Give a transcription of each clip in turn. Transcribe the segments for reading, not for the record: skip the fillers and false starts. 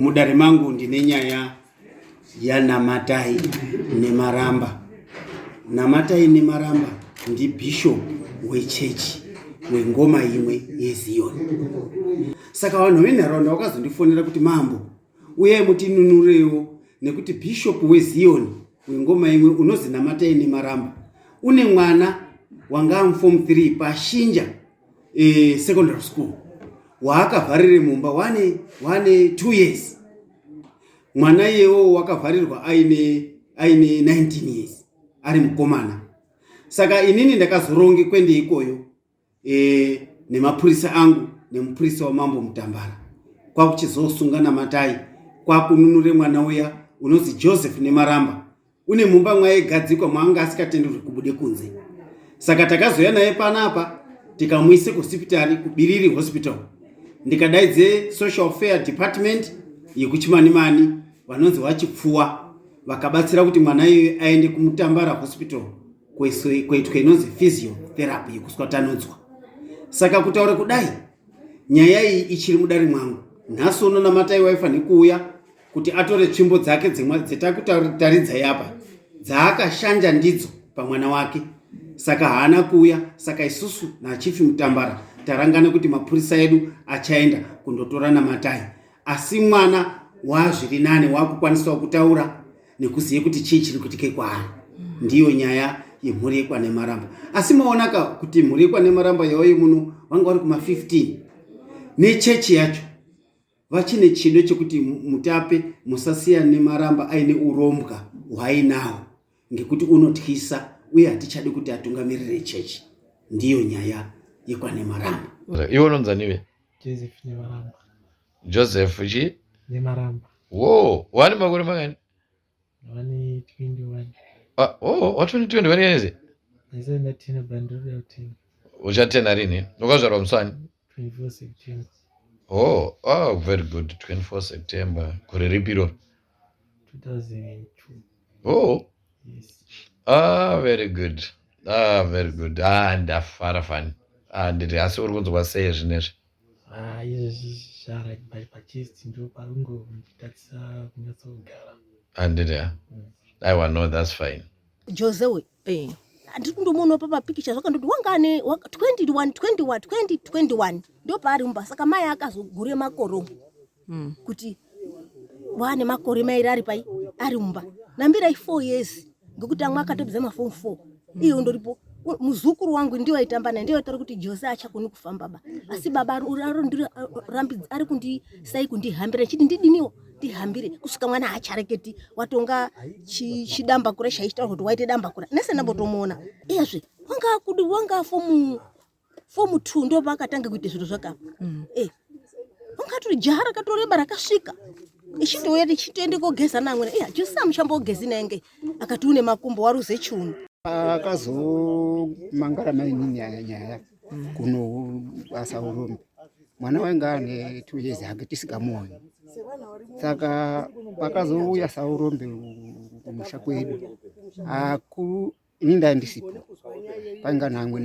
Mudare mangu ndine nyaya ya Namatai Nemaramba. Namatai Nemaramba ndi bishop wechechi wengoma imwe yeZion. Saka vanhu venharaunda vakazondifonera kuti mambo uye mutinunurewo nekuti bishop weZion wengoma imwe unozi Namatai Nemaramba une mwana wanga form 3 pashinja secondary school waakavharire mumba wane 2 years. Mwana yewo wakavharirwa aine 19 years ari mukomana. Saka inini ndakazoronge kwende ikoyo nemapurisa angu nemupurisa wamambo Mutambara kwakuchizosunga Namatai kwakununure mwana uya unozi Joseph Nemaramba une mumba mwaigadzikwa mwanga asikatenderwi kubude kunze. Saka takazoya naye panapa tikamuise kuhospitari kuBiriri hospital. Ndikadaidze social affairs department yekuChimanimani vanonzi vachipfuwa vakabatsira kuti mwana iye aende kuMutambara hospital kweitwe inonzi physiotherapy yekuswatanudzwa. Saka kutaura kudai nyaya iyi ichiri mudare mwangu. Nhasi uno Namatai waifanira kuuya kuti atore tsvimbo dzake dzimwe dzetakutaridza yapa dzaakashanja ndidzo pamwana wake. Saka haana kuuya. Saka isusu naChief Mutambara tarangana kuti mapurisa edu achaenda kundotora Namatai. Asi mwana wazviri nane wakukwanisa kutaura nekuziye kuti chii chiri kuitike kwaari. Ndiyo nyaya yemhuri yekwaNemaramba. Asi maonaka kuti mhuri yekwaNemaramba yauye muno vanga vari kuma 15 nechechi yacho vachine chido chekuti mutape musasiya Nemaramba aine urombwa hwainawo ngekuti unotyisa uye hatichadi kuti atungamirire chechi. Ndiyo nyaya yekwaNemaramba. Iwe unonzi niwe? Joseph Nemaramba. Joseph chi? Nemaramba. Whoa, wani makore mangani? Wani 21. What 21 years? Nise ndatina banduri ya 10. Uchatena rini? Ukazvarwa Muswani? 24 September. Very good. 24 September. Kore ripiro? 2002. Yes. Very good. Very good. Ndafara fani. Ndiri asi uri kunzwa sei zvinezvi? Izvi zvara pachest ndo parungo nditatisa kunyatsogara. Ndiri I want know, that's fine. Josewe ndikundomuona papa picture zvakandoti wangane 2021 ndo paari mumba. Saka mai akazogure makoro kuti wane makore mairi ari pai ari mumba nambira 4 years ngekuti amwe akatobva maform 4 iyo ndoripo. Muzukuru wangu ndiye aitamba naye, ndiye aitaura kuti Jose achakoni kufamba baba. Asi baba arondira ari kundisai kundihambira chiti ndidiniwo ndihambire kusvika mwana achareketi watonga chidamba kure chaita kuti waite damba kure nese ndambotomuona iyazve wanga form 2 ndo pakatanga kuita zviro zvaka wanga turi jahara katoreba rakasvika ichitouya tichitoende kogeza namwe Jose amuchambogezi nenge akati une makumbo waruze chiuno. Akazomangara mainini nyaya kuno Saurombe mwana wanga ane 2 years hake tisikamuoni. Saka pakazouya Saurombe kumusha kwedu akuru ini ndandisipo panga namwe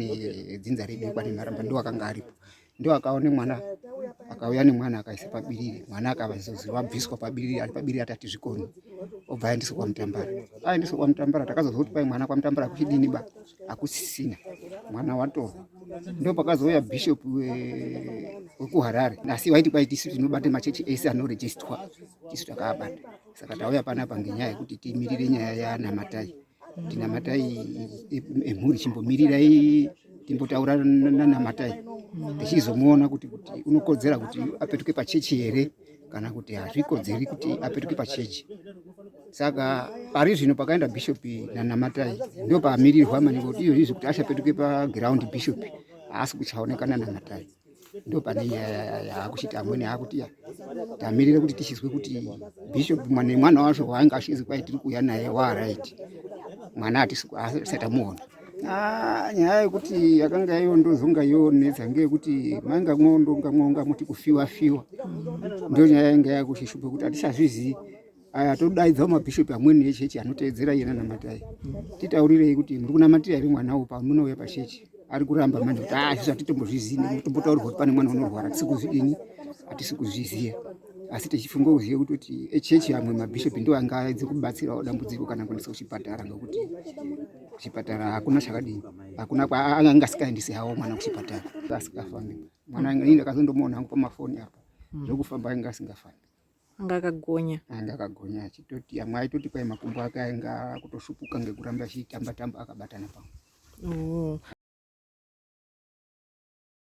dzinza redu kwaNemaramba ndo akanga aripo ndo akaone mwana akauya nemwana akaisa paBiriri mwana akavazozi wabviswa paBiriri ari paBiriri atati zvikoni obva aendeswa kwaMutambara. Aendeswa kwaMutambara takazozwa kuti pai mwana kwaMutambara kuchidini ba akusisina mwana wato ndo pakazouya bishop wekuHarare asi waiti pai tisu tinobate machechi ese anoregistrwa tisu takabata. Saka tauya panapa ngenyaya yekuti timirire nyaya yaNamatai. Namatai emhuri chimbomirirai timbotaura naNamatai tichizomuona kuti unokodzera kuti apetuke pachechi here kana kuti hazvikodzeri kuti apetuke pachechi. Saka pari zvino pakaenda bishop naNamatai ndo paamirirwa maningi kuti izvozvi kuti achapetuke paground bishop haasi kuchaoneka naNamatai. Ndo pane nyaya yaakuchiti amweni akuti tamirire kuti tichizwe kuti bishop mwana wacho waanga achizi kwai tiri kuuya naye waraiti mwana atisatamuona. Nyaya yekuti yakanga yondozonga yonetsa ngeyekuti manga mwonga muti kufiwa ndo nyaya yanga yakushishupa kuti atichazvizivi. Todaidza mabhishopu amweni echechi anoteedzera yena Namatai titaurirei kuti muri kunamatira iri mwana upa munouya pachechi ari kuramba manje kuti izvi atitombozvizivi tombotaurirwa kuti pane mwana unorwara hatisi kuzvidini hatisi kuzviziva. asi tichifunga kuziva kuti echechi amwe mabhishopi ndiwo angaedze kubatsirawo dambudziko kana kuendesa kuchipatara, ngekuti kuchipatara hakuna chakadini, hakuna angasikaendesi hawo mwana kuchipatara asingafambi. Mwana ini ndakazondomuona hangu pamafoni apa zvokufamba ainga asingafambi, angakagonya achitoti amwe aitoti kwai makumbo ake ainga kutoshupuka ngekuramba achitamba-tamba akabatana pamwe.